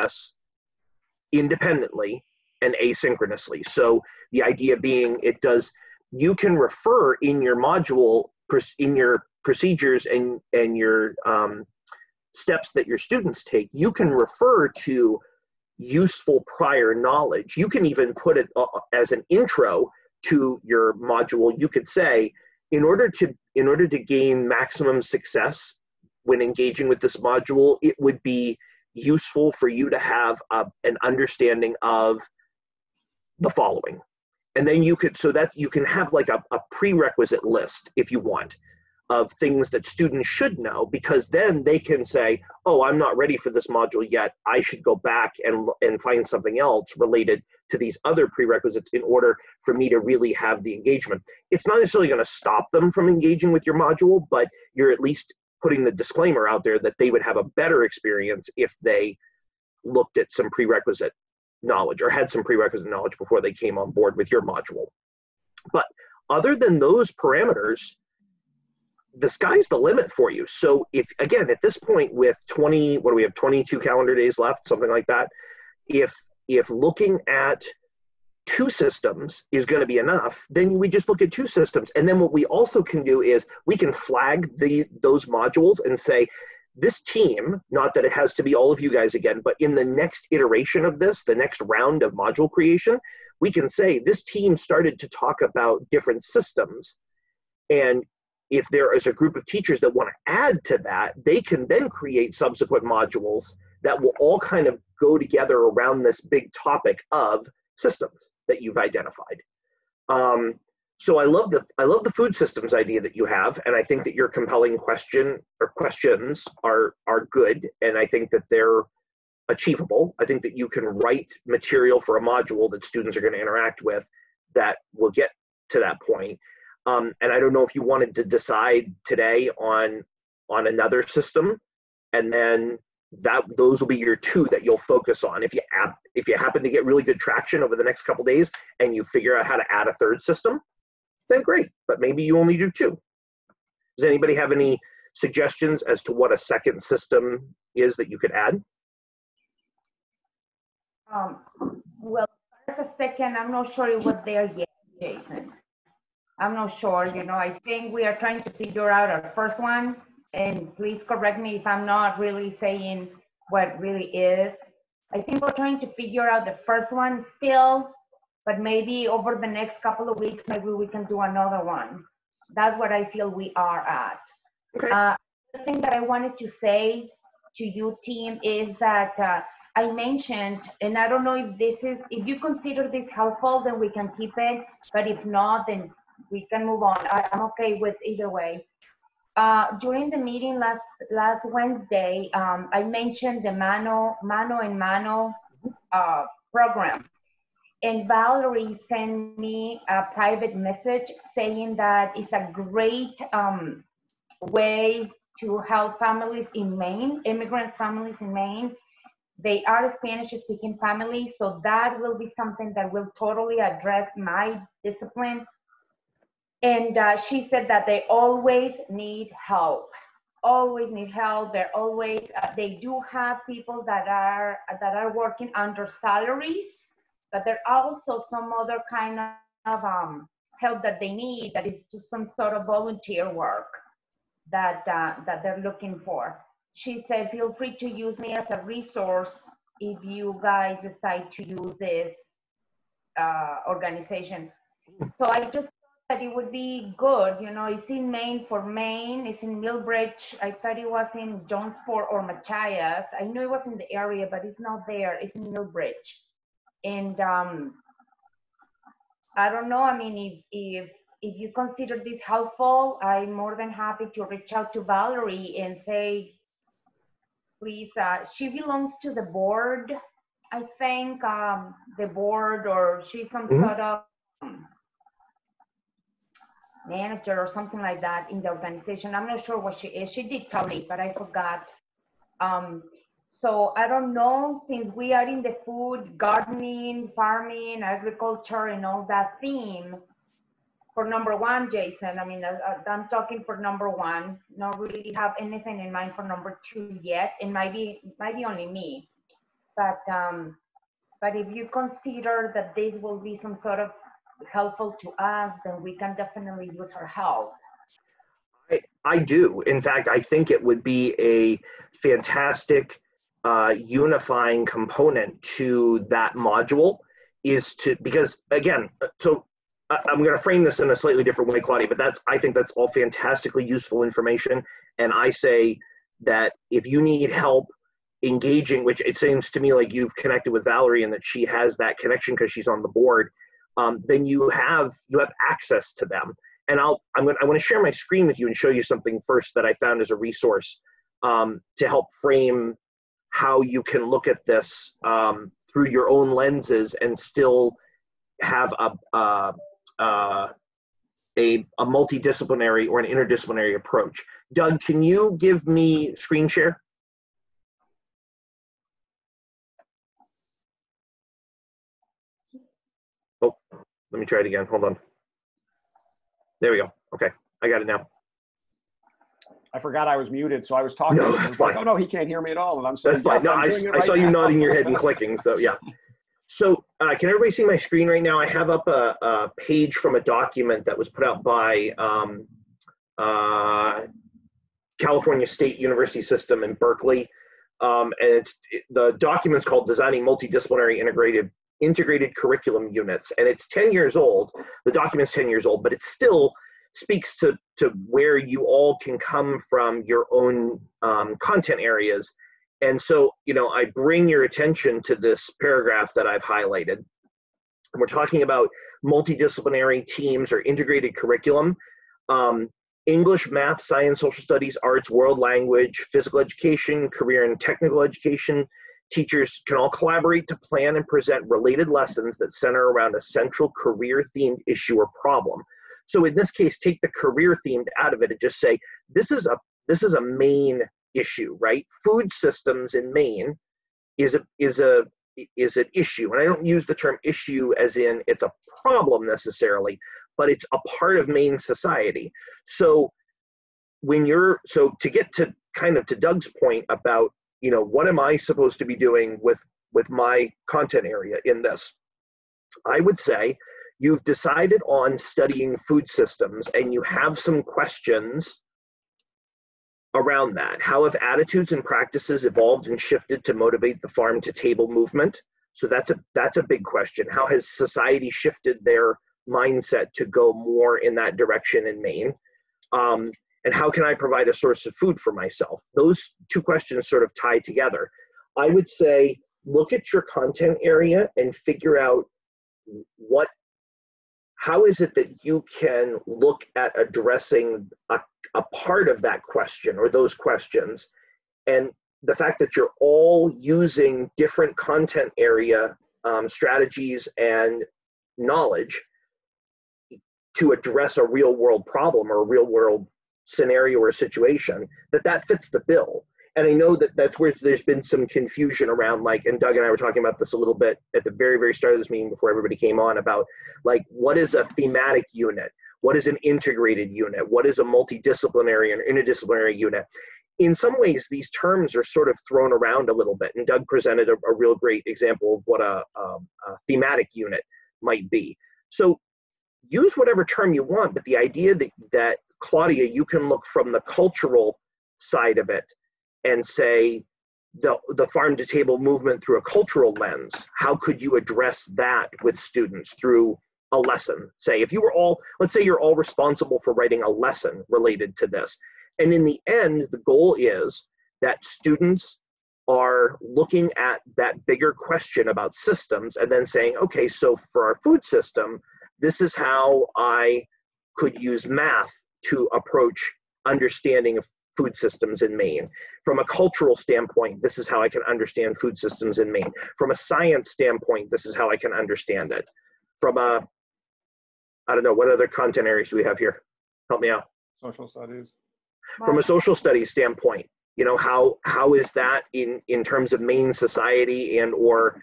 success independently and asynchronously. So the idea being you can refer in your module, in your procedures and your steps that your students take, you can refer to useful prior knowledge. You can even put it as an intro to your module. You could say, in order to gain maximum success when engaging with this module, it would be useful for you to have an understanding of the following. And then you can have like a prerequisite list, if you want, of things that students should know, because then they can say, oh, I'm not ready for this module yet. I should go back and find something else related to these other prerequisites in order for me to really have the engagement. It's not necessarily going to stop them from engaging with your module, but you're at least putting the disclaimer out there that they would have a better experience if they looked at some prerequisite knowledge or had some prerequisite knowledge before they came on board with your module. But other than those parameters, the sky's the limit for you. So if, again, at this point with 22 calendar days left, something like that, if looking at 2 systems is going to be enough, then we just look at 2 systems. And then what we also can do is we can flag those modules and say, this team, not that it has to be all of you guys again, but in the next iteration of this, the next round of module creation, we can say this team started to talk about different systems. And if there is a group of teachers that want to add to that, they can then create subsequent modules that will all kind of go together around this big topic of systems that you've identified. So I love the food systems idea that you have, and I think that your compelling questions are good, and I think that they're achievable. I think that you can write material for a module that students are going to interact with that will get to that point. And I don't know if you wanted to decide today on another system, and then those will be your 2 that you'll focus on. If you happen to get really good traction over the next couple days and you figure out how to add a 3rd system, then great. But maybe you only do 2. Does anybody have any suggestions as to what a 2nd system is that you could add? Well, as a second, I'm not sure what they are yet, Jason. I'm not sure, I think we are trying to figure out our first one, and please correct me if I'm not really saying what really is. I think we're trying to figure out the first one still, but maybe over the next couple of weeks, maybe we can do another one. That's what I feel we are at. Okay. The thing that I wanted to say to you, team, is that I mentioned, and I don't know if you consider this helpful, then we can keep it, but if not, then we can move on. I'm okay with either way. During the meeting last Wednesday, I mentioned the Mano and Mano program. And Valerie sent me a private message saying that it's a great way to help families in Maine, immigrant families in Maine. They are Spanish-speaking families, so that will be something that will totally address my discipline. And she said that they always need help. Always need help. They're always. They do have people that are working under salaries, but there are also some other kind of help that they need. That is just some sort of volunteer work that they're looking for. She said, "Feel free to use me as a resource if you guys decide to use this organization." So I just that it would be good, it's in Maine for Maine, it's in Millbridge. I thought it was in Jonesport or Machias. I knew it was in the area, but it's not there. It's in Millbridge. And I don't know, I mean, if you consider this helpful, I'm more than happy to reach out to Valerie and say, please, she belongs to the board, I think, the board, or she's some sort of manager or something like that in the organization. I'm not sure what she is. She did tell me, but I forgot. So I don't know, since we are in the food, gardening, farming, agriculture, and all that theme, for number 1, Jason, I mean, I'm talking for number 1, not really have anything in mind for number 2 yet, and might be only me. But if you consider that this will be some sort of helpful to us, then we can definitely use her help. I do. In fact, I think it would be a fantastic unifying component to that module because again, so I'm going to frame this in a slightly different way, Claudia, but I think that's all fantastically useful information. And I say that if you need help engaging, which it seems to me like you've connected with Valerie and that she has that connection because she's on the board, then you have access to them. And I want to share my screen with you and show you something first that I found as a resource to help frame how you can look at this through your own lenses and still have a multidisciplinary or an interdisciplinary approach. Doug, can you give me screen share? Oh, let me try it again. Hold on. There we go. Okay, I got it now. I forgot I was muted, so I was talking. No, that's fine. Like, oh no, he can't hear me at all. And I'm saying, that's fine. Yes, no, I saw you nodding your head and clicking. So yeah. So can everybody see my screen right now? I have up a page from a document that was put out by California State University System in Berkeley. And the document's called Designing Multidisciplinary Integrated Curriculum Units. And it's 10 years old. The document's 10 years old, but it still speaks to where you all can come from your own content areas. And so, I bring your attention to this paragraph that I've highlighted. We're talking about multidisciplinary teams or integrated curriculum. English, math, science, social studies, arts, world language, physical education, career and technical education. Teachers can all collaborate to plan and present related lessons that center around a central career-themed issue or problem. So in this case, take the career-themed out of it and just say, this is a main issue, right? Food systems in Maine is an issue. And I don't use the term issue as in it's a problem necessarily, but it's a part of Maine society. So to get to kind of to Doug's point about, what am I supposed to be doing with my content area in this? I would say you've decided on studying food systems and you have some questions around that. How have attitudes and practices evolved and shifted to motivate the farm to table movement? So that's a big question. How has society shifted their mindset to go more in that direction in Maine? And how can I provide a source of food for myself? Those two questions sort of tie together. I would say, look at your content area and figure out how is it that you can look at addressing a part of that question or those questions. And the fact that you're all using different content area strategies and knowledge to address a real world problem or a real world scenario or situation, that fits the bill. And I know that's where there's been some confusion around, and Doug and I were talking about this a little bit at the very, very start of this meeting before everybody came on, about what is a thematic unit? What is an integrated unit? What is a multidisciplinary and interdisciplinary unit? In some ways, these terms are sort of thrown around a little bit, and Doug presented a real great example of what a thematic unit might be. So use whatever term you want, but the idea that Claudia, you can look from the cultural side of it and say the farm to table movement through a cultural lens. How could you address that with students through a lesson? Say, if you were let's say you're all responsible for writing a lesson related to this. And in the end, the goal is that students are looking at that bigger question about systems and then saying, okay, so for our food system, this is how I could use math to approach understanding of food systems in Maine. From a cultural standpoint, this is how I can understand food systems in Maine. From a science standpoint, this is how I can understand it. From I don't know, what other content areas do we have here? Help me out. Social studies. From a social studies standpoint, how is that in terms of Maine society and or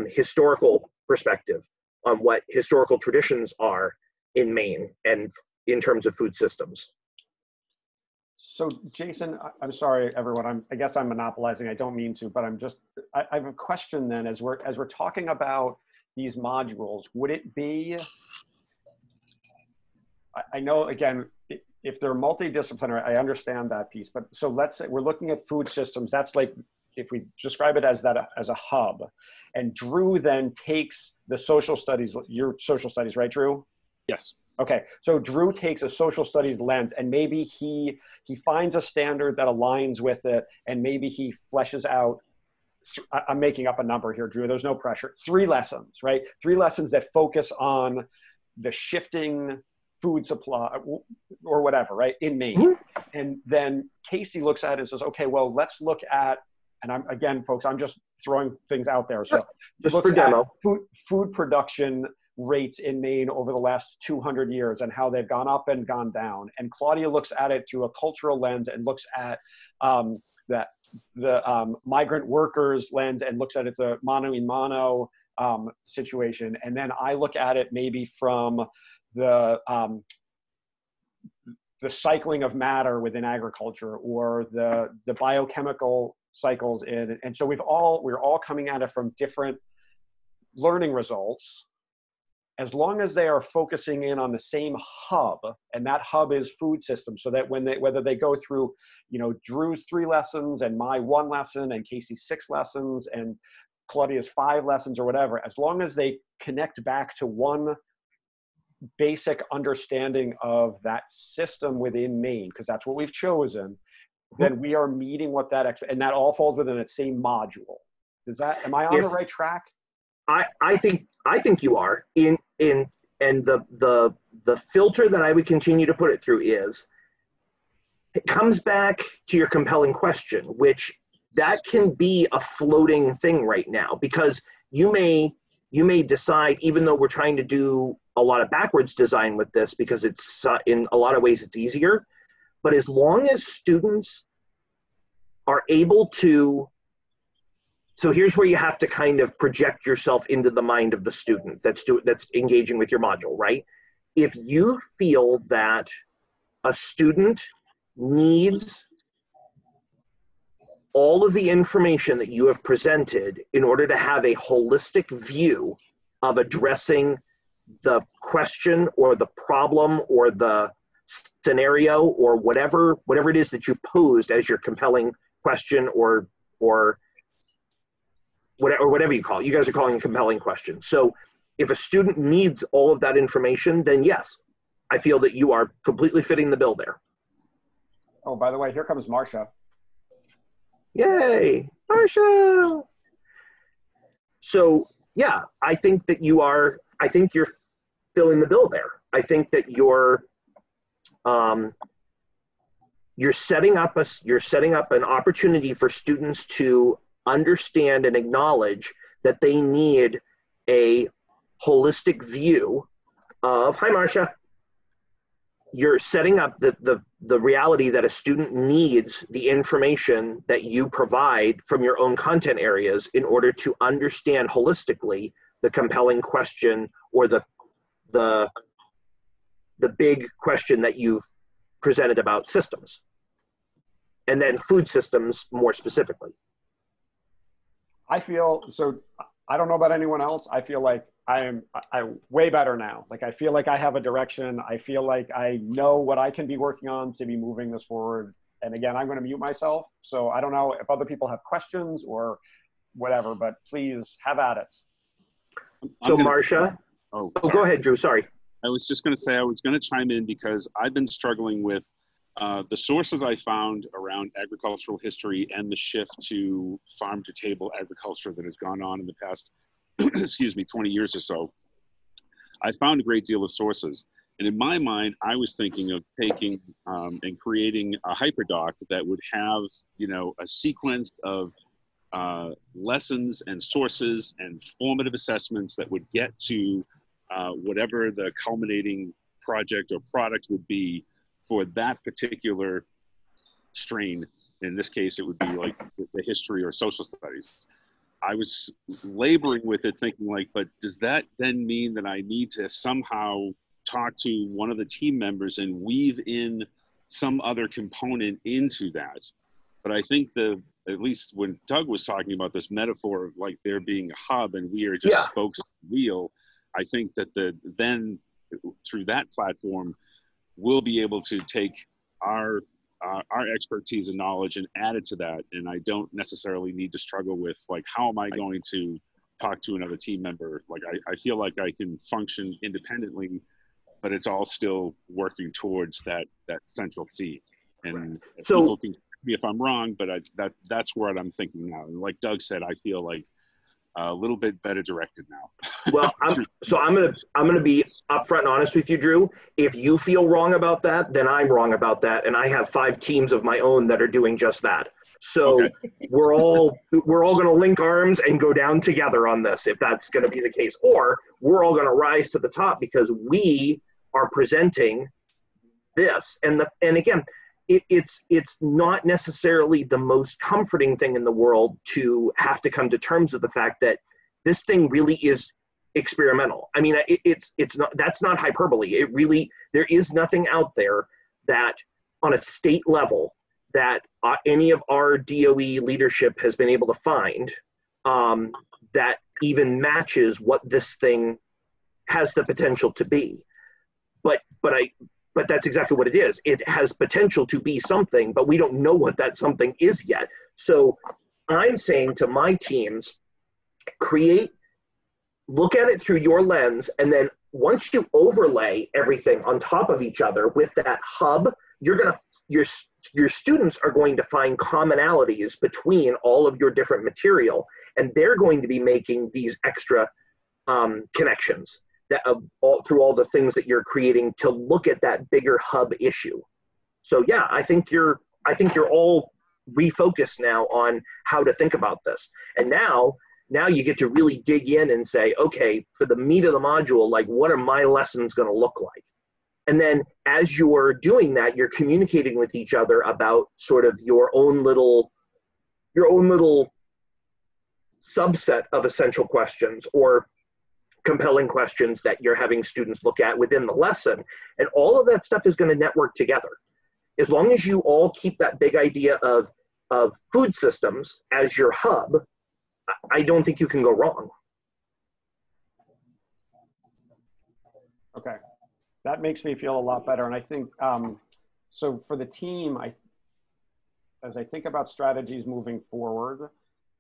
historical perspective on what historical traditions are in Maine and in terms of food systems? So Jason, I'm sorry, everyone. I guess I'm monopolizing. I don't mean to, but I have a question then. As we're talking about these modules, would it be? I know, again, if they're multidisciplinary, I understand that piece. But so let's say we're looking at food systems. That's like, if we describe it as a hub, and Drew then takes the social studies, your social studies, right, Drew? Yes. Okay, so Drew takes a social studies lens, and maybe he finds a standard that aligns with it, and maybe he fleshes out, I'm making up a number here, Drew, there's no pressure, 3 lessons, right? 3 lessons that focus on the shifting food supply or whatever, right, in Maine. Mm-hmm. And then Casey looks at it and says, okay, well, let's look at, and again, folks, I'm just throwing things out there. So just for demo. Food production rates in Maine over the last 200 years and how they've gone up and gone down. And Claudia looks at it through a cultural lens and looks at the migrant workers lens and looks at it the mano a mano situation. And then I look at it maybe from the cycling of matter within agriculture or the biochemical cycles in. And so we're all coming at it from different learning results, as long as they are focusing in on the same hub, and that hub is food systems, so that whether they go through, Drew's 3 lessons and my 1 lesson and Casey's 6 lessons and Claudia's 5 lessons or whatever, as long as they connect back to one basic understanding of that system within Maine, because that's what we've chosen, then we are meeting what and that all falls within that same module. Am I on the right track? I think you are and the filter that I would continue to put it through is, it comes back to your compelling question, which that can be a floating thing right now, because you may decide, even though we're trying to do a lot of backwards design with this, because it's in a lot of ways it's easier, but as long as students are able to. So here's where you have to kind of project yourself into the mind of the student that's engaging with your module, right? If you feel that a student needs all of the information that you have presented in order to have a holistic view of addressing the question or the problem or the scenario or whatever it is that you posed as your compelling question or whatever you call it. You guys are calling it a compelling question. So if a student needs all of that information, then yes, I feel that you are completely fitting the bill there. Oh, by the way, here comes Marcia. Yay, Marcia! So yeah, I think you're filling the bill there. I think that you're setting up an opportunity for students to understand and acknowledge that they need a holistic view of, hi Marcia, you're setting up the reality that a student needs the information that you provide from your own content areas in order to understand holistically the compelling question or the big question that you've presented about systems, and then food systems more specifically. I don't know about anyone else. I feel like I'm way better now. Like, I feel like I have a direction. I feel like I know what I can be working on to be moving this forward. And again, I'm going to mute myself. So I don't know if other people have questions or whatever, but please have at it. So Marcia, go ahead, Drew. Sorry. I was just going to say, I was going to chime in because I've been struggling with the sources I found around agricultural history and the shift to farm-to-table agriculture that has gone on in the past, 20 years or so. I found a great deal of sources. And in my mind, I was thinking of taking and creating a hyperdoc that would have, a sequence of lessons and sources and formative assessments that would get to whatever the culminating project or product would be for that particular strain. In this case, it would be like the history or social studies. I was laboring with it thinking like, but does that then mean that I need to somehow talk to one of the team members and weave in some other component into that. But I think at least when Doug was talking about this metaphor of like there being a hub and we are just spokes on the wheel, I think that then through that platform, we'll be able to take our expertise and knowledge and add it to that. And I don't necessarily need to struggle with like, how am I going to talk to another team member? Like, I feel like I can function independently, but it's all still working towards that central feed. And so, people can correct me if I'm wrong, but that's what I'm thinking now. And like Doug said, I feel like a little bit better directed now. Well, I'm gonna be upfront and honest with you, Drew. If you feel wrong about that, then I'm wrong about that, and I have 5 teams of my own that are doing just that. So we're all gonna link arms and go down together on this, if that's gonna be the case, or we're all gonna rise to the top because we are presenting this. And again, it's not necessarily the most comforting thing in the world to have to come to terms with the fact that this thing really is experimental. I mean, it's not, that's not hyperbole. It really, there is nothing out there that on a state level that any of our DOE leadership has been able to find that even matches what this thing has the potential to be. But that's exactly what it is. It has potential to be something, but we don't know what that something is yet. So I'm saying to my teams, look at it through your lens, and then once you overlay everything on top of each other with that hub, your students are going to find commonalities between all of your different material, and they're going to be making these extra connections that through all the things that you're creating to look at that bigger hub issue. So yeah, I think you're all refocused now on how to think about this. And now you get to really dig in and say, okay, for the meat of the module, like what are my lessons going to look like? And then as you're doing that, you're communicating with each other about sort of your own little subset of essential questions or compelling questions that you're having students look at within the lesson. And all of that stuff is going to network together. As long as you all keep that big idea of food systems as your hub, I don't think you can go wrong. Okay, that makes me feel a lot better. And I think, so for the team, as I think about strategies moving forward,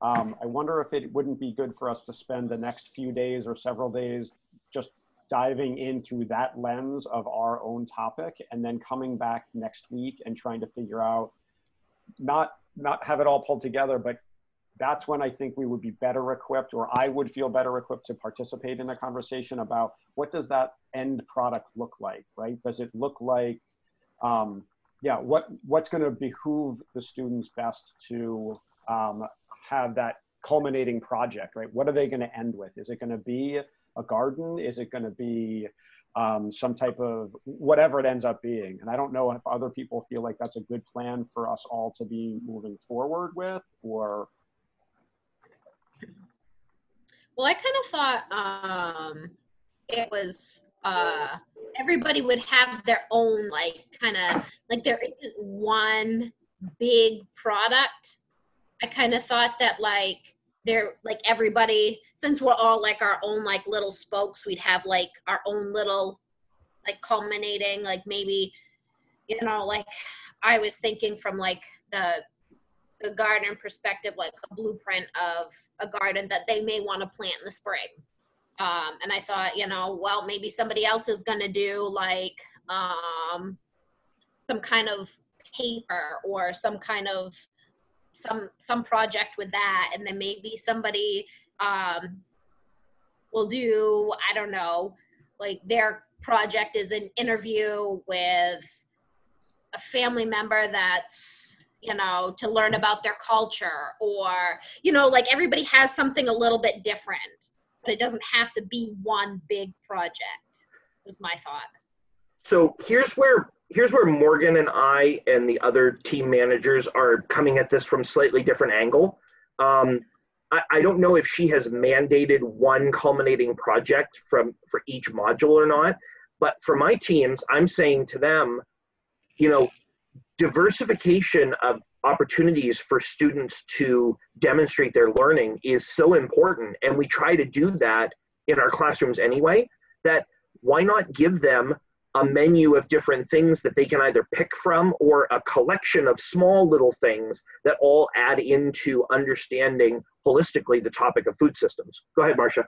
I wonder if it wouldn't be good for us to spend the next few days or several days just diving in through that lens of our own topic, and then coming back next week and trying to figure out, not have it all pulled together, but that's when I think we would be better equipped, or I would feel better equipped to participate in a conversation about what does that end product look like, right? Does it look like, what's going to behoove the students best to have that culminating project, right? What are they going to end with? Is it going to be a garden? Is it going to be some type of whatever it ends up being? And I don't know if other people feel like that's a good plan for us all to be moving forward with, or. Well, I kind of thought it was everybody would have their own there isn't one big product. I kind of thought that everybody, since we're all like our own like little spokes, we'd have like our own little like culminating, like maybe, like I was thinking from like the garden perspective, like a blueprint of a garden that they may want to plant in the spring. And I thought, well, maybe somebody else is going to do like some kind of paper or some kind of some project with that. And then maybe somebody will do, I don't know, like their project is an interview with a family member that's, to learn about their culture, or, like everybody has something a little bit different, but it doesn't have to be one big project, was my thought. So here's where Morgan and I and the other team managers are coming at this from slightly different angle. I don't know if she has mandated one culminating project for each module or not, but for my teams, I'm saying to them, diversification of opportunities for students to demonstrate their learning is so important, and we try to do that in our classrooms anyway, that why not give them a menu of different things that they can either pick from, or a collection of small little things that all add into understanding holistically the topic of food systems. Go ahead, Marcia. I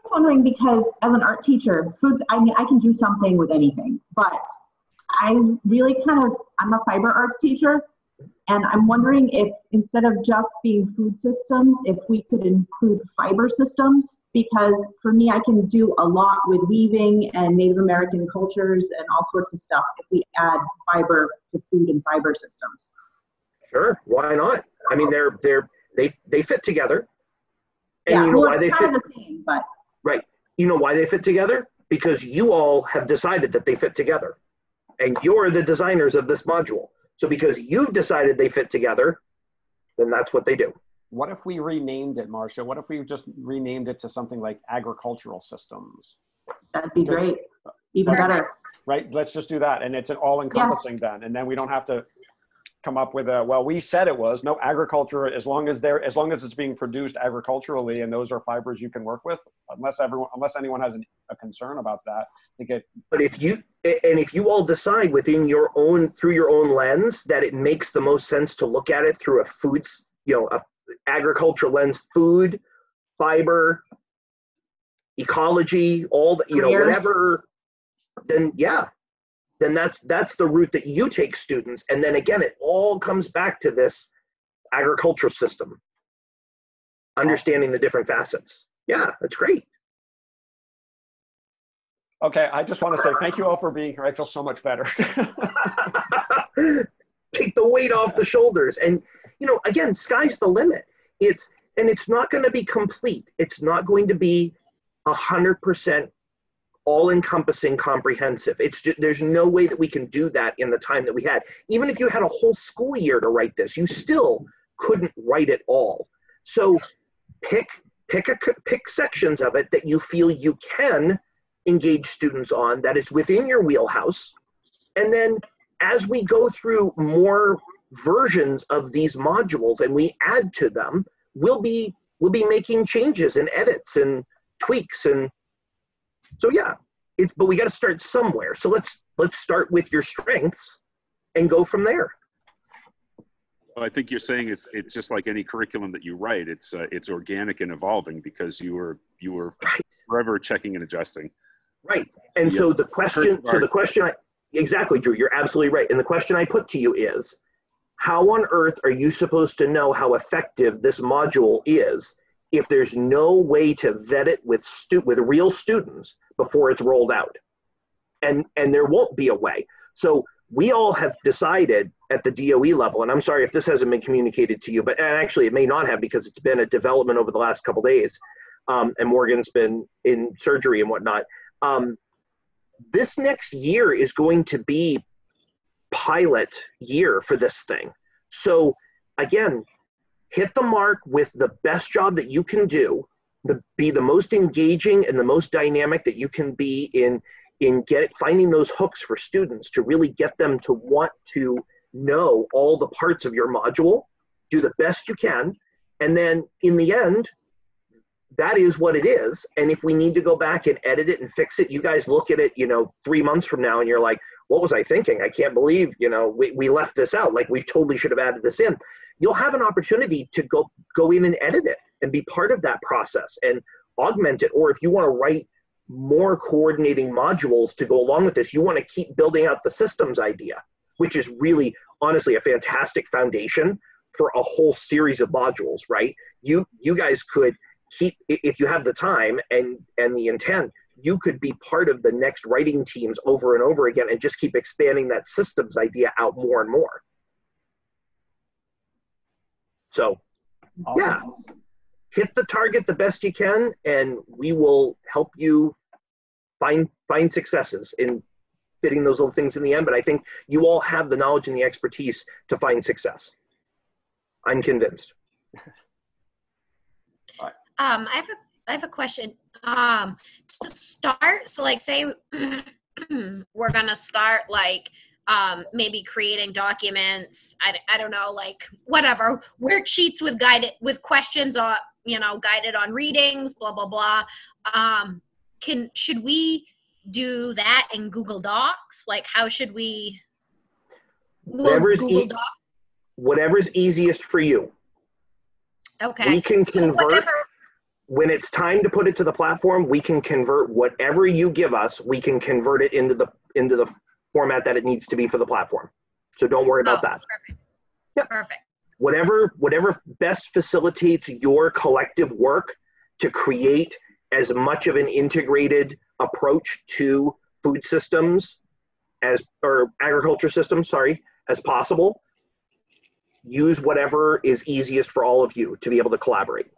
was wondering, because as an art teacher, foods, I mean, I can do something with anything, but I'm a fiber arts teacher, and I'm wondering if instead of just being food systems, if we could include fiber systems, because for me, I can do a lot with weaving and Native American cultures and all sorts of stuff if we add fiber to food and fiber systems. Sure, why not? I mean, they fit together. And yeah, you know well, why they fit? The same, but right. You know why they fit together? Because you all have decided that they fit together. And you're the designers of this module. So because you've decided they fit together, then that's what they do. What if we renamed it, Marcia? What if we just renamed it to something like agricultural systems? That'd be great. Even better. Right, let's just do that. And it's an all-encompassing then. And then we don't have to come up with we said it was no agriculture, as long as it's being produced agriculturally, and those are fibers you can work with, unless anyone has a concern about that. But if you all decide through your own lens that it makes the most sense to look at it through a agricultural lens, food, fiber, ecology, all the, whatever, then yeah. Then that's the route that you take, students. And then again, it all comes back to this agricultural system, understanding the different facets. Yeah, that's great. Okay, I just want to say thank you all for being here. I feel so much better. Take the weight off the shoulders. And, again, sky's the limit. It's not going to be complete. It's not going to be 100% all-encompassing, comprehensive. There's no way that we can do that in the time that we had. Even if you had a whole school year to write this, you still couldn't write it all. So pick sections of it that you feel you can engage students on, that it's within your wheelhouse. And then as we go through more versions of these modules and we add to them, we'll be making changes and edits and tweaks. And so yeah, but we got to start somewhere. So let's start with your strengths and go from there. Well, I think you're saying it's just like any curriculum that you write. It's organic and evolving because you were right. Forever checking and adjusting. Right. And so the question, exactly, Drew, you're absolutely right. And the question I put to you is, how on earth are you supposed to know how effective this module is if there's no way to vet it with real students before it's rolled out? And there won't be a way. So we all have decided at the DOE level, and I'm sorry if this hasn't been communicated to you, but actually it may not have, because it's been a development over the last couple of days, and Morgan's been in surgery and whatnot. This next year is going to be pilot year for this thing. So again, hit the mark with the best job that you can do, be the most engaging and the most dynamic that you can be in finding those hooks for students to really get them to want to know all the parts of your module. Do the best you can, and then in the end, that is what it is. And if we need to go back and edit it and fix it, you guys look at it, 3 months from now and you're like, what was I thinking? I can't believe, we left this out. Like, we totally should have added this in. You'll have an opportunity to go in and edit it and be part of that process and augment it. Or if you want to write more coordinating modules to go along with this, you want to keep building out the systems idea, which is really, honestly, a fantastic foundation for a whole series of modules, right? You guys could keep, if you have the time and the intent, you could be part of the next writing teams over and over again and just keep expanding that systems idea out more and more. So yeah, hit the target the best you can, and we will help you find successes in fitting those little things in the end. But I think you all have the knowledge and the expertise to find success. I'm convinced. I have a question. To start, so like say we're gonna start like maybe creating documents, I don't know, like whatever, worksheets with questions on, guided on readings, blah, blah, blah. Should we do that in Google Docs? Like, how should we? Whatever's easiest for you. Okay. We can convert, when it's time to put it to the platform, we can convert whatever you give us, we can convert it into the format that it needs to be for the platform. So don't worry about that. Perfect. Yeah. Perfect. Whatever best facilitates your collective work to create as much of an integrated approach to food systems or agriculture systems, as possible. Use whatever is easiest for all of you to be able to collaborate.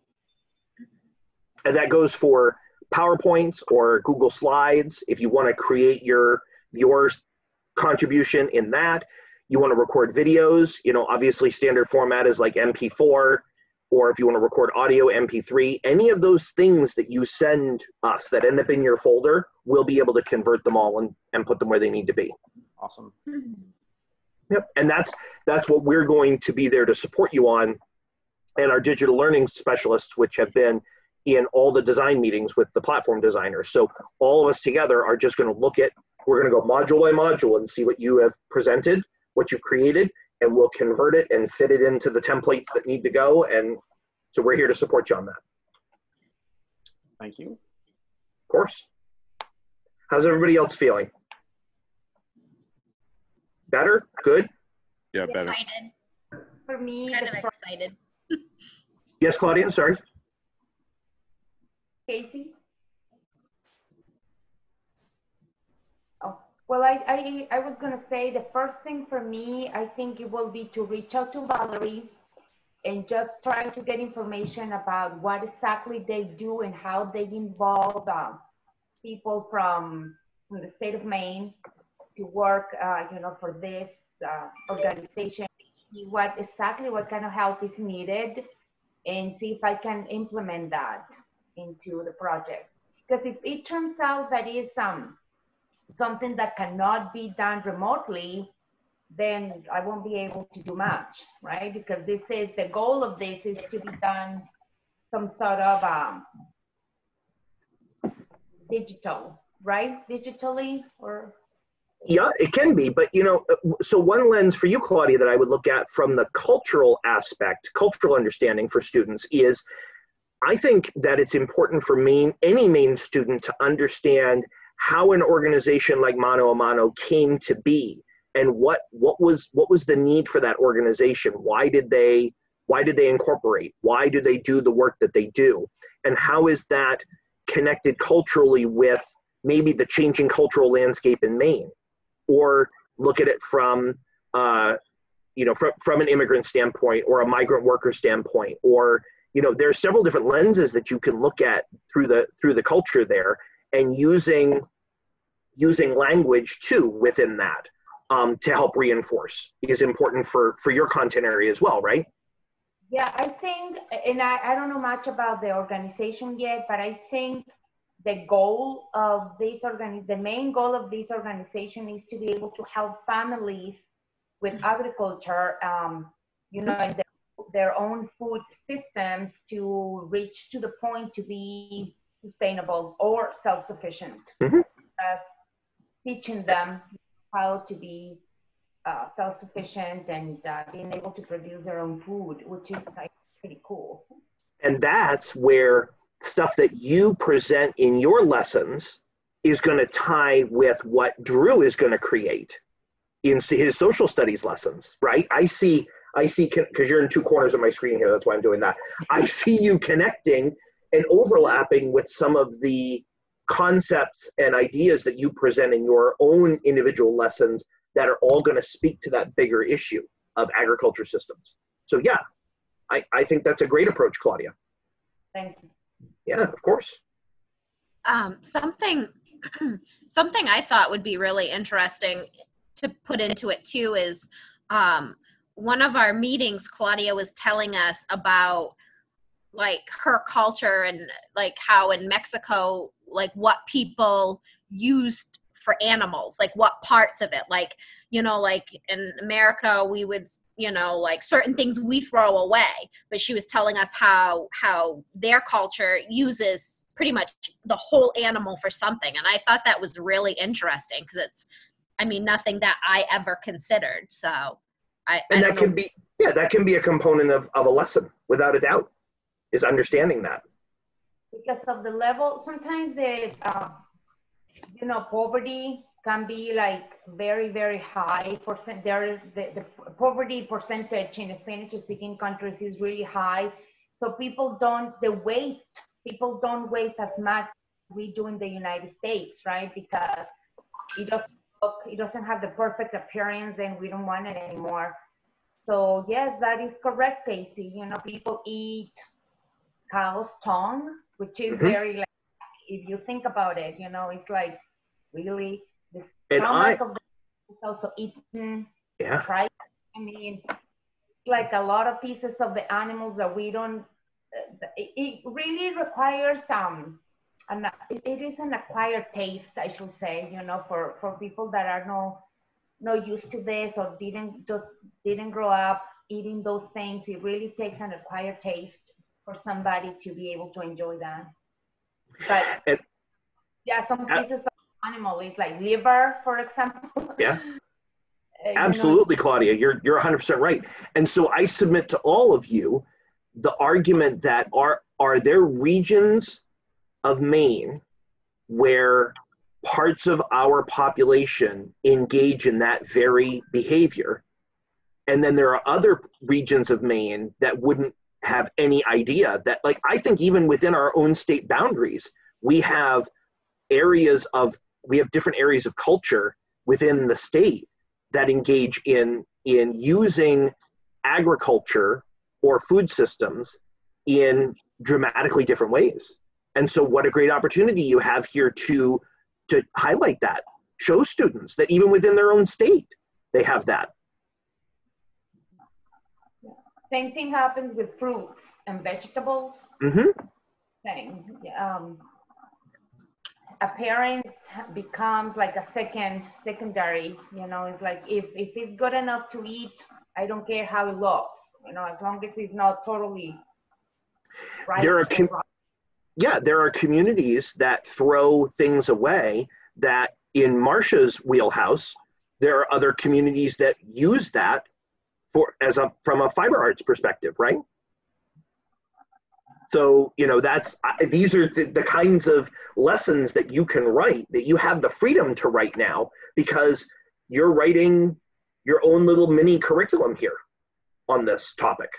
And that goes for PowerPoints or Google Slides. If you want to create your contribution in that, you want to record videos, obviously standard format is like MP4, or if you want to record audio, MP3, any of those things that you send us that end up in your folder, we'll be able to convert them all and put them where they need to be. Awesome. Yep, and that's what we're going to be there to support you on, and our digital learning specialists, which have been in all the design meetings with the platform designers. So all of us together are just going to we're going to go module by module and see what you have presented, what you've created, and we'll convert it and fit it into the templates that need to go. And so we're here to support you on that. Thank you. Of course. How's everybody else feeling? Better? Good? Yeah, better. Excited. For me, Kind of excited. Yes, Claudia, sorry. Casey? Oh, well, I was going to say the first thing for me, I think it will be to reach out to Valerie and just try to get information about what exactly they do and how they involve people from the state of Maine to work, for this organization, what kind of help is needed, and see if I can implement that into the project. Because if it turns out that is something that cannot be done remotely, then I won't be able to do much, right? Because the goal of this is to be done some sort of digital, right? Digitally, or? Yeah, it can be, but so one lens for you, Claudia, that I would look at from the cultural aspect, cultural understanding for students is, I think that it's important for any Maine student to understand how an organization like Mano a Mano came to be, and what was the need for that organization. Why did they incorporate? Why do they do the work that they do? And how is that connected culturally with maybe the changing cultural landscape in Maine? Or look at it from an immigrant standpoint or a migrant worker standpoint, or there are several different lenses that you can look at through the culture there, and using language too within that to help reinforce is important for your content area as well, right? Yeah, I think, and I don't know much about the organization yet, but I think the main goal of this organization is to be able to help families with agriculture, and their own food systems to reach to the point to be sustainable or self-sufficient. Mm-hmm. As teaching them how to be self-sufficient and being able to produce their own food, which is pretty cool. And that's where stuff that you present in your lessons is going to tie with what Drew is going to create in his social studies lessons, right? I see, because you're in two corners of my screen here, that's why I'm doing that. I see you connecting and overlapping with some of the concepts and ideas that you present in your own individual lessons that are all going to speak to that bigger issue of agriculture systems. So yeah, I think that's a great approach, Claudia. Thank you. Yeah, of course. Something I thought would be really interesting to put into it too is one of our meetings, Claudia was telling us about like her culture and like how in Mexico, like what people used for animals, like what parts of it, like, you know, like in America, we would, you know, like certain things we throw away, but she was telling us how their culture uses pretty much the whole animal for something. And I thought that was really interesting because it's, I mean, nothing that I ever considered. So that can be, yeah, that can be a component of a lesson, without a doubt, is understanding that. Because of the level, sometimes the, you know, poverty can be like very, very high percent. The poverty percentage in Spanish-speaking countries is really high. So people don't waste as much as we do in the United States, right? Because it doesn't have the perfect appearance, and we don't want it anymore. So yes, that is correct, Casey. You know, people eat cow's tongue, which is very, like, if you think about it, you know, it's like really the stomach of the is also eaten. Yeah. Right. I mean, like a lot of pieces of the animals that we don't. It really requires it is an acquired taste, I should say. You know, for people that are not used to this or didn't grow up eating those things, it really takes an acquired taste for somebody to be able to enjoy that. But yeah, some pieces of animal is like liver, for example. Yeah. Absolutely, know. Claudia, you're 100% right. And so I submit to all of you the argument that are there regions of Maine where parts of our population engage in that very behavior, and then there are other regions of Maine that wouldn't have any idea that, like, I think even within our own state boundaries, we have different areas of culture within the state that engage in using agriculture or food systems in dramatically different ways. And so what a great opportunity you have here to highlight that, show students that even within their own state, they have that. Same thing happens with fruits and vegetables. Thing. Appearance becomes like a secondary, you know, it's like if it's good enough to eat, I don't care how it looks, you know, as long as it's not totally right. There are communities that throw things away that in Marcia's wheelhouse, there are other communities that use that from a fiber arts perspective, right? So, you know, these are the kinds of lessons that you can write, that you have the freedom to write now, because you're writing your own little mini curriculum here on this topic.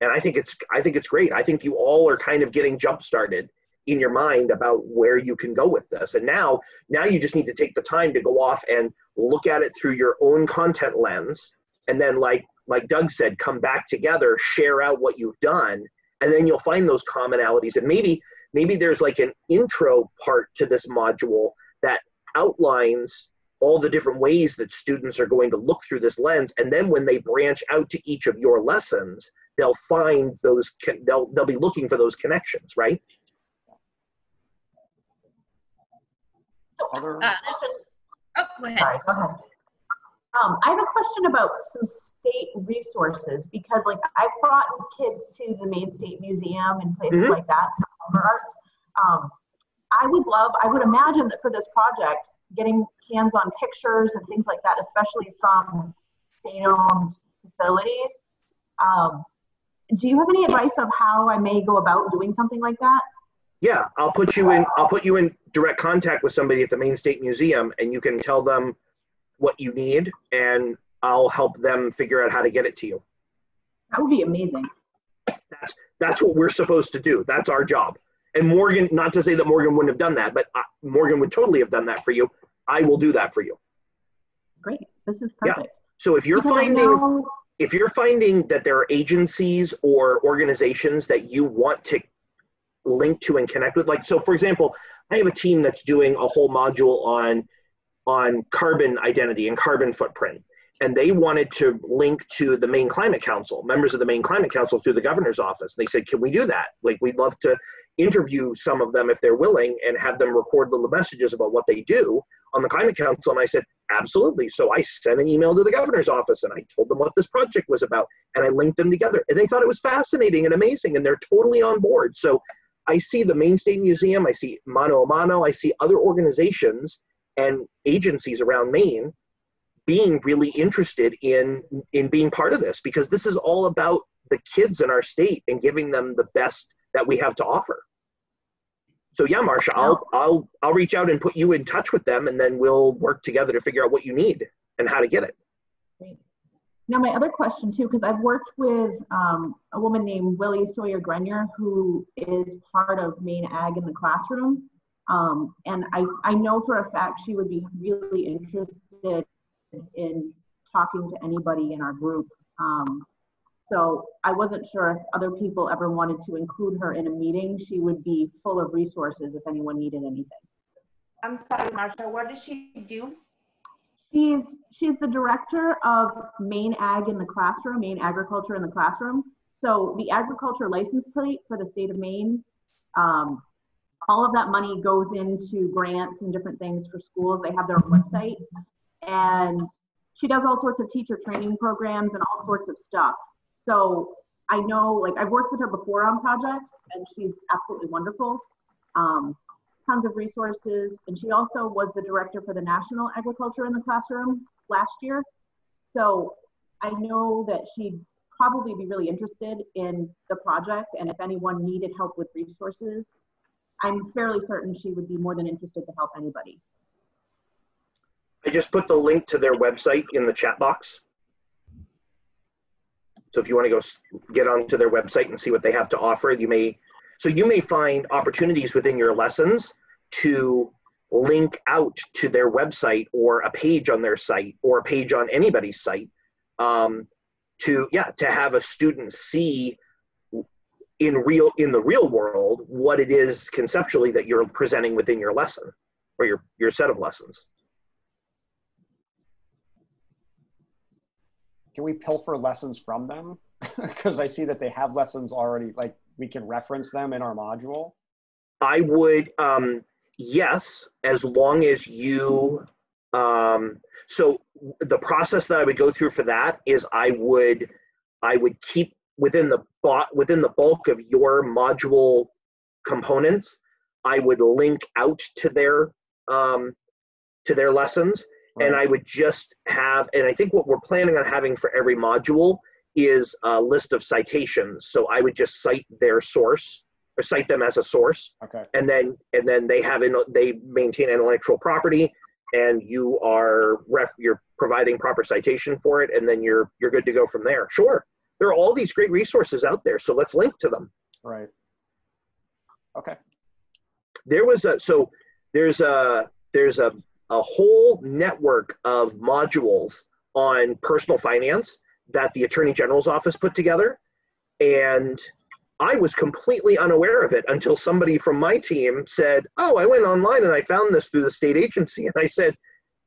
And I think it's great. I think you all are kind of getting jump started in your mind about where you can go with this. And now you just need to take the time to go off and look at it through your own content lens. And then like Doug said, come back together, share out what you've done, and then you'll find those commonalities. And maybe there's like an intro part to this module that outlines all the different ways that students are going to look through this lens. And then when they branch out to each of your lessons, they'll find those, they'll be looking for those connections, right? Go ahead. Sorry, go ahead. I have a question about some state resources, because like I've brought kids to the Maine State Museum and places like that, for arts. I would imagine that for this project, getting hands-on pictures and things like that, especially from state-owned facilities. Do you have any advice of how I may go about doing something like that? Yeah, I'll put you in direct contact with somebody at the Maine State Museum, and you can tell them what you need, and I'll help them figure out how to get it to you. That would be amazing. That's what we're supposed to do. That's our job. And Morgan, not to say that Morgan wouldn't have done that, but Morgan would totally have done that for you. I will do that for you. Great. This is perfect. Yeah. So if you're finding that there are agencies or organizations that you want to link to and connect with, like, so for example, I have a team that's doing a whole module on carbon identity and carbon footprint. And they wanted to link to the Maine Climate Council, members of the Maine Climate Council through the governor's office. They said, can we do that? Like, we'd love to interview some of them if they're willing and have them record little messages about what they do on the Climate Council? And I said, absolutely. So I sent an email to the governor's office and I told them what this project was about and I linked them together. And they thought it was fascinating and amazing and they're totally on board. So I see the Maine State Museum, I see Mano a Mano, I see other organizations and agencies around Maine being really interested in being part of this, because this is all about the kids in our state and giving them the best that we have to offer. So yeah, Marcia, I'll reach out and put you in touch with them, and then we'll work together to figure out what you need and how to get it. Great. Now my other question too, because I've worked with a woman named Willie Sawyer Grenier, who is part of Maine Ag in the Classroom. And I know for a fact she would be really interested in talking to anybody in our group. So I wasn't sure if other people ever wanted to include her in a meeting. She would be full of resources if anyone needed anything. I'm sorry, Marcia, what does she do? She's the director of Maine Ag in the Classroom, Maine Agriculture in the Classroom. So the agriculture license plate for the state of Maine, all of that money goes into grants and different things for schools. They have their own website. And she does all sorts of teacher training programs and all sorts of stuff. So I know, like, I've worked with her before on projects and she's absolutely wonderful. Tons of resources. And she also was the director for the National Agriculture in the Classroom last year. So I know that she'd probably be really interested in the project. And if anyone needed help with resources, I'm fairly certain she would be more than interested to help anybody. I just put the link to their website in the chat box. So if you want to go get onto their website and see what they have to offer, you may find opportunities within your lessons to link out to their website or a page on their site or a page on anybody's site to have a student see in the real world what it is conceptually that you're presenting within your lesson or your set of lessons. Can we pilfer lessons from them? Because I see that they have lessons already, like we can reference them in our module. I would, yes, as long as you, so the process that I would go through for that is I would keep within the bulk of your module components, I would link out to their lessons. Right. And I would just have, and I think what we're planning on having for every module is a list of citations. So I would just cite their source or cite them as a source. Okay. And then they maintain intellectual property, and you're providing proper citation for it, and then you're good to go from there. Sure. There are all these great resources out there, so let's link to them. Right. Okay. There's a whole network of modules on personal finance that the Attorney General's office put together. And I was completely unaware of it until somebody from my team said, oh, I went online and I found this through the state agency. And I said,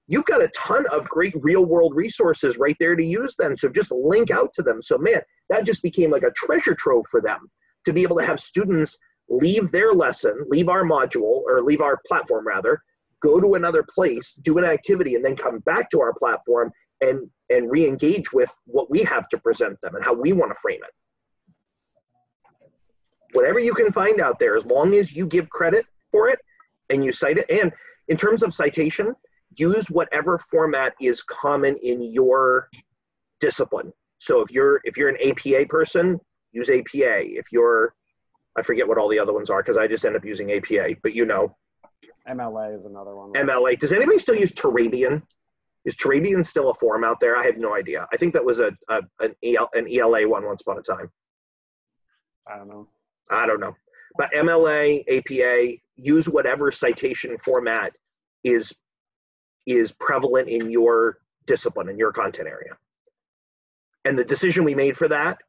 you've got a ton of great real world resources right there to use then. So just link out to them. So man, that just became like a treasure trove for them to be able to have students leave their lesson, leave our module, or leave our platform rather, go to another place, do an activity, and then come back to our platform and re-engage with what we have to present them and how we want to frame it. Whatever you can find out there, as long as you give credit for it and you cite it. And in terms of citation, use whatever format is common in your discipline. So if you're an APA person, use APA. If you're, I forget what all the other ones are because I just end up using APA, but you know. MLA is another one. MLA. Does anybody still use Turabian? Is Turabian still a form out there? I have no idea. I think that was an ELA one once upon a time. I don't know. But MLA, APA, use whatever citation format is prevalent in your discipline, in your content area. And the decision we made for that,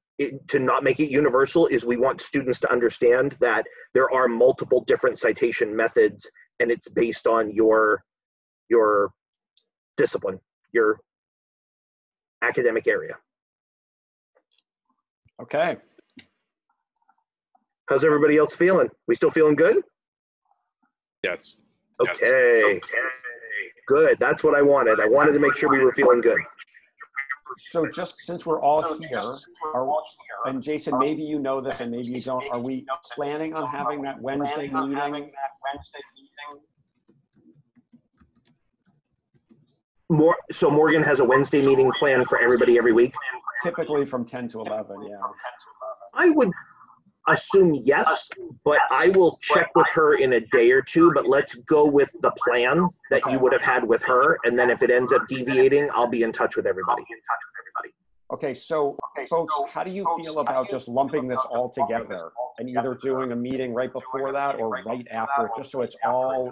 to not make it universal, is we want students to understand that there are multiple different citation methods, and it's based on your discipline, your academic area. Okay. How's everybody else feeling? We still feeling good? Yes. Okay. Yes. Good. That's what I wanted. I wanted to make sure we were feeling good. So just since we're all here, and Jason, maybe you know this and maybe you don't, are we planning on having that Wednesday meeting? So Morgan has a Wednesday meeting planned for everybody every week? Typically from 10 to 11, yeah. I would assume yes, but I will check with her in a day or two, but let's go with the plan that you would have had with her, and then if it ends up deviating, I'll be in touch with everybody. Okay, so folks, how do you feel about just lumping this all together and either doing a meeting right before that or right after, just so it's all,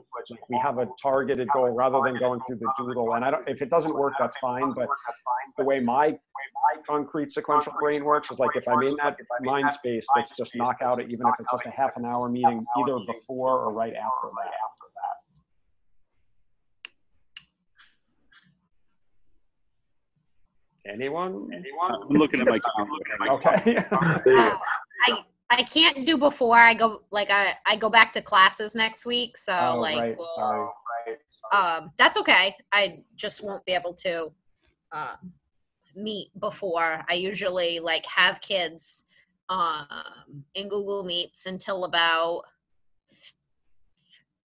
we have a targeted goal rather than going through the doodle. And if it doesn't work, that's fine, but the way my concrete sequential brain works is like, if I'm in that mind space, let's just knock out it, even if it's just a half an hour meeting, either before or right after that. Anyone? I'm looking at my calendar. Okay. I can't do before. I go I go back to classes next week, so Right. Sorry. that's okay. I just won't be able to meet before. I usually have kids in Google Meets until about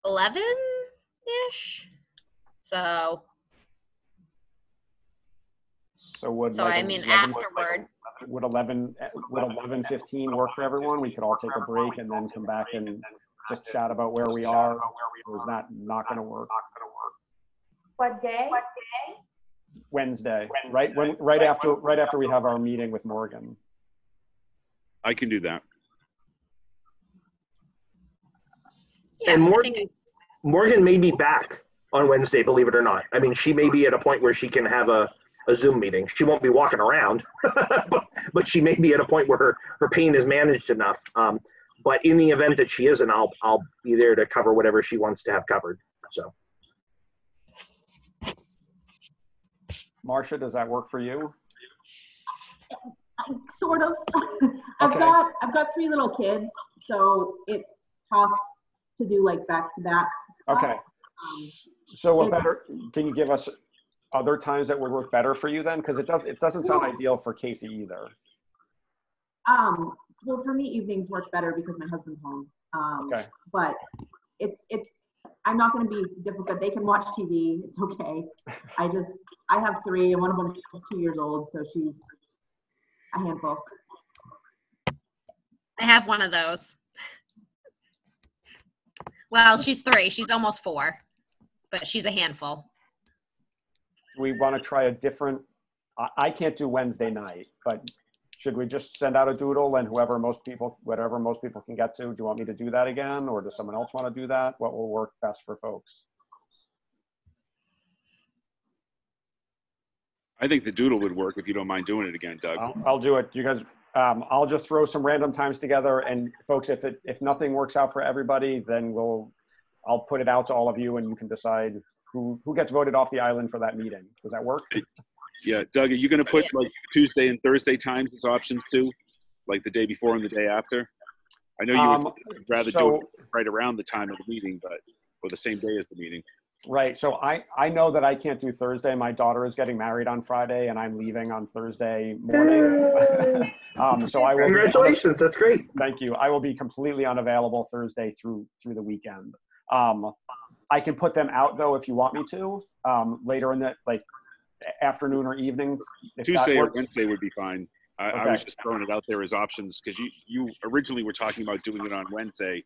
11-ish. So would I mean 11, afterward. would 11:15 work for everyone? We could all take a break and then come back and just chat about where we are. Or is that not going to work? What day? Wednesday, right after we have our meeting with Morgan. I can do that. Yeah, And I Morgan may be back on Wednesday, believe it or not. I mean, she may be at a point where she can have a Zoom meeting. She won't be walking around, but she may be at a point where her pain is managed enough. But in the event that she isn't, I'll be there to cover whatever she wants to have covered. So, Marcia, does that work for you? Sort of. Okay. I've got 3 little kids, so it's tough to do back to back. Okay. So what better? Can you give us other times that would work better for you then? Because it doesn't sound ideal for Casey either. Well, for me, evenings work better because my husband's home. Okay. But I'm not going to be difficult. They can watch TV. It's okay. I have 3, and one of them is 2 years old, so she's a handful. I have one of those. Well, she's 3. She's almost 4, but she's a handful. We want to try a different, I can't do Wednesday night, but should we just send out a doodle and whatever most people can get to? Do you want me to do that again, or does someone else want to do that? What will work best for folks? I think the doodle would work if you don't mind doing it again, Doug. I'll do it. You guys, I'll just throw some random times together, and folks, if nothing works out for everybody, then I'll put it out to all of you, and you can decide who gets voted off the island for that meeting. Does that work? Yeah, Doug, are you going to put Tuesday and Thursday times as options too, like the day before and the day after? I know you would rather do it right around the time of the meeting, or the same day as the meeting. Right. So I know that I can't do Thursday. My daughter is getting married on Friday, and I'm leaving on Thursday morning. So I will. Congratulations! That's great. Thank you. I will be completely unavailable Thursday through the weekend. I can put them out though if you want me to later in the afternoon or evening. Tuesday or Wednesday would be fine. I was just throwing it out there as options because you originally were talking about doing it on Wednesday,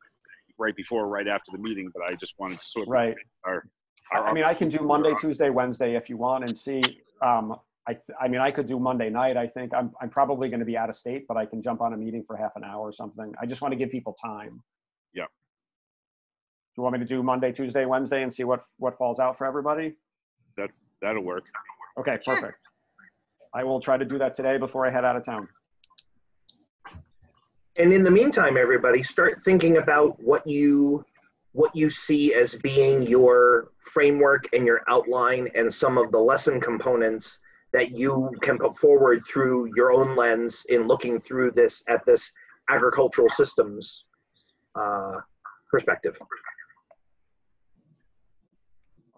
right before, or right after the meeting, but I just wanted to sort of I mean, I can do Monday, Tuesday, Wednesday if you want, and see. I mean, I could do Monday night. I think I'm probably going to be out of state, but I can jump on a meeting for half an hour or something. I just want to give people time. Yeah. Do you want me to do Monday, Tuesday, Wednesday, and see what falls out for everybody? That'll work. Okay, perfect. I will try to do that today before I head out of town. And in the meantime, everybody, start thinking about what you see as being your framework and your outline and some of the lesson components that you can put forward through your own lens in looking through this agricultural systems perspective.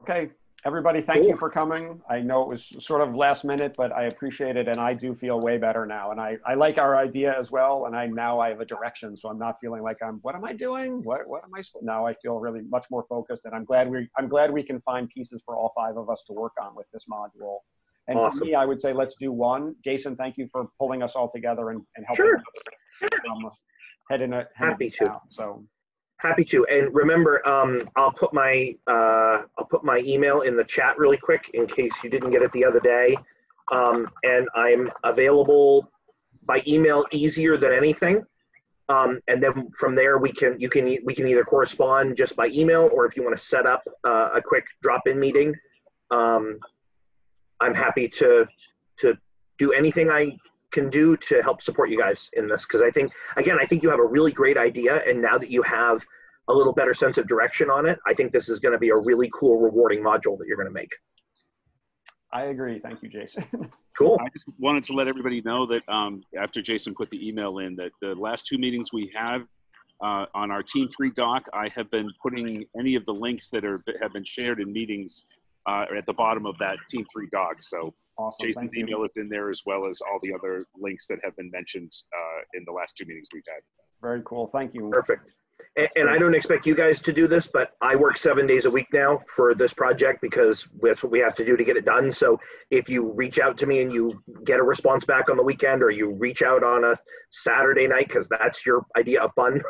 Okay, Everybody, thank you Cool. for coming. I know it was sort of last minute, but I appreciate it, and I do feel way better now. And I like our idea as well, and now I have a direction, so I'm not feeling like what am I doing? What am I? Now I feel really much more focused, and I'm glad we can find pieces for all 5 of us to work on with this module. And for Awesome. me, I would say let's do one. Jason, thank you for pulling us all together and helping Sure. us heading Happy to. down. So. Happy to. And remember, I'll put my email in the chat really quick in case you didn't get it the other day. And I'm available by email easier than anything. And then from there we can either correspond just by email, or if you want to set up a quick drop-in meeting, I'm happy to do anything I can do to help support you guys in this, because I think you have a really great idea, and now that you have a little better sense of direction on it, I think this is going to be a really cool, rewarding module that you're going to make. I agree. Thank you, Jason. Cool. I just wanted to let everybody know that after Jason put the email in, that the last 2 meetings we have on our Team 3 doc, I have been putting any of the links that have been shared in meetings at the bottom of that Team 3 doc. So Awesome. Jason's Thank you. email is in there, as well as all the other links that have been mentioned in the last 2 meetings we've had. Very cool. Thank you. Perfect. And I don't expect you guys to do this, but I work 7 days a week now for this project because that's what we have to do to get it done. So if you reach out to me and you get a response back on the weekend, or you reach out on a Saturday night, because that's your idea of fun,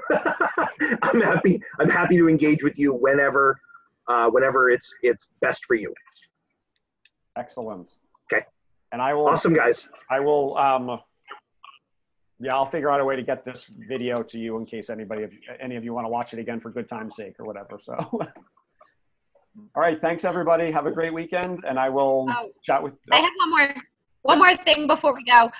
I'm happy to engage with you whenever it's best for you. Excellent. Okay. And I will. Awesome, guys. I will. Yeah, I'll figure out a way to get this video to you in case any of you want to watch it again for good time's sake or whatever. So, all right. Thanks, everybody. Have a great weekend, and I will chat with. I have one more thing before we go.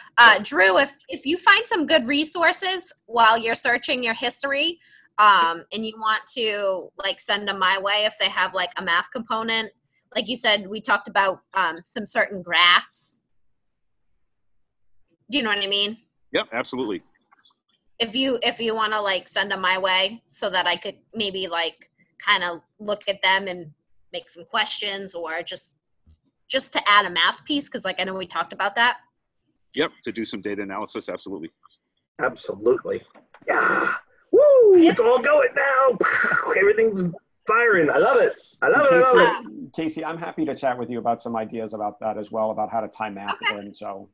Drew, if you find some good resources while you're searching your history, and you want to send them my way if they have a math component, like you said, we talked about some certain graphs. Do you know what I mean? Yep, absolutely. If you want to send them my way so that I could maybe kind of look at them and make some questions, or just to add a math piece, because I know we talked about that. Yep, to do some data analysis, absolutely. Absolutely. Yeah. Woo! Yep. It's all going now. Everything's firing. I love it. I love it. Casey, I'm happy to chat with you about some ideas about that as well, about how to tie math in. So.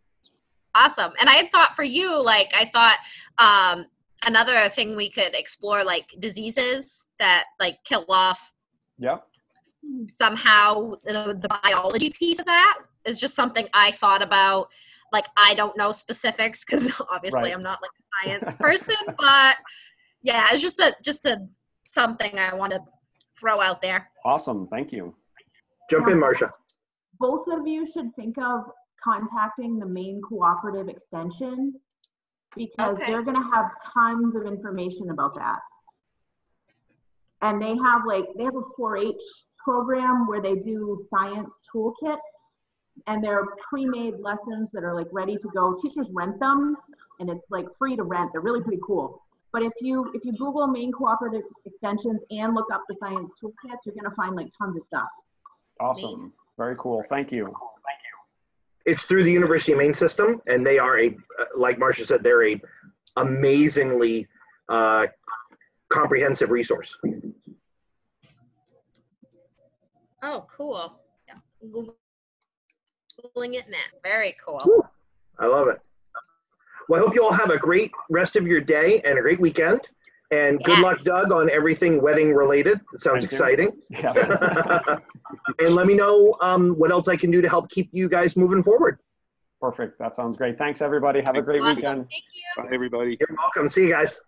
Awesome. And I had thought for you, I thought another thing we could explore, diseases that kill off. Yep. Somehow the biology piece of that is just something I thought about. I don't know specifics because obviously Right. I'm not a science person, but yeah, it's just something I want to throw out there. Awesome. Thank you. Jump in, Marcia. Both of you should think of contacting the Maine Cooperative Extension, because Okay. they're going to have tons of information about that. And they have a 4-H program where they do science toolkits, and they're pre-made lessons that are ready to go. Teachers rent them, and it's free to rent. They're really pretty cool. But if you Google Maine Cooperative Extensions and look up the science toolkits, you're going to find tons of stuff. Awesome. Very cool. Thank you. It's through the University of Maine system, and they are like Marcia said, they're a amazingly comprehensive resource. Oh, cool. Yeah. Googling it now. Very cool. Woo. I love it. Well, I hope you all have a great rest of your day and a great weekend. And good luck, Doug, on everything wedding related. It sounds exciting. Yeah. And let me know what else I can do to help keep you guys moving forward. Perfect. That sounds great. Thanks, everybody. Have a great Awesome. weekend. Thank you. Bye, everybody. You're welcome. See you guys.